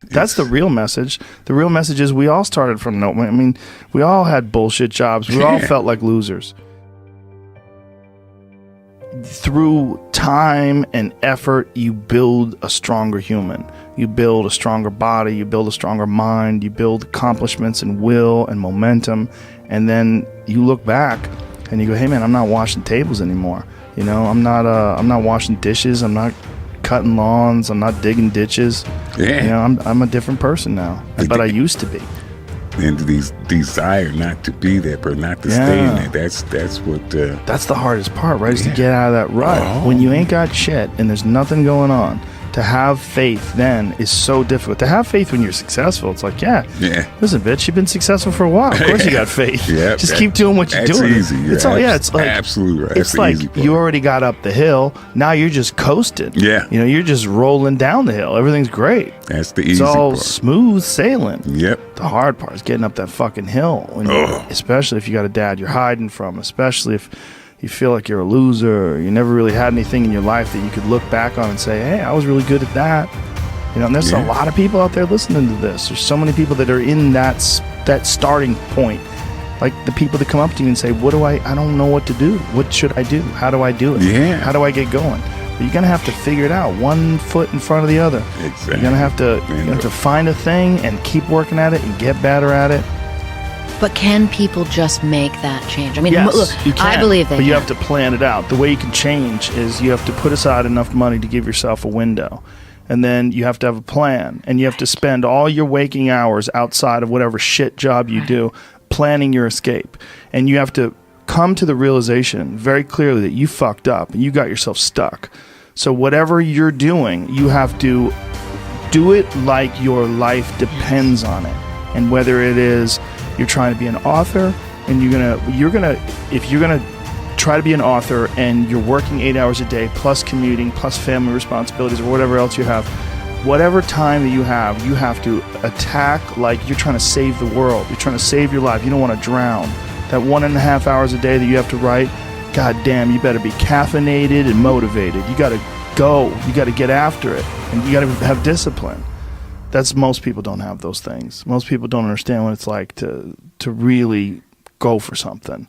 That's the real message. The real message is we all started from no. I mean, we all had bullshit jobs. We all felt like losers. Through time and effort, you build a stronger human. You build a stronger body. You build a stronger mind. You build accomplishments and will and momentum. And then you look back and you go, hey man, I'm not washing tables anymore. You know, I'm not washing dishes. I'm not cutting lawns. I'm not digging ditches. Yeah. You know, I'm a different person now. But I used to be. And these desire not to be that, but not to stay in that. That's what. That's the hardest part, right? Is to get out of that rut. When you ain't got shit and there's nothing going on. To have faith then is so difficult. To have faith when you're successful, it's like, listen, bitch, you've been successful for a while. Of course you got faith. Just keep doing what you're doing. That's easy. It's all, it's like absolutely right. It's like you already got up the hill. Now you're just coasting. Yeah. You know, you're just rolling down the hill. Everything's great. That's the easy part. It's all part. smooth sailing. Yep. The hard part is getting up that fucking hill. Especially if you got a dad you're hiding from. Especially if you feel like you're a loser, or you never really had anything in your life that you could look back on and say, hey, I was really good at that. You know, and there's a lot of people out there listening to this. There's so many people that are in that starting point. Like the people that come up to you and say, I don't know what to do. What should I do? How do I do it? Yeah. How do I get going? But you're going to have to figure it out, one foot in front of the other. Exactly. You're going to have to find a thing and keep working at it and get better at it. But can people just make that change? I mean, yes, look, you can, I believe they but you can. have to plan it out. The way you can change is you have to put aside enough money to give yourself a window. And then you have to have a plan. And you have to spend all your waking hours outside of whatever shit job you do planning your escape. And you have to come to the realization very clearly that you fucked up and you got yourself stuck. So whatever you're doing, you have to do it like your life depends on it. And whether it is you're trying to be an author and if you're gonna try to be an author and you're working 8 hours a day plus commuting plus family responsibilities or whatever else you have, whatever time that you have to attack like you're trying to save the world. You're trying to save your life. You don't want to drown. That 1.5 hours a day that you have to write, god damn, you better be caffeinated and motivated. You gotta go. You gotta get after it. And you gotta have discipline. Most people don't have those things. Most people don't understand what it's like to really go for something.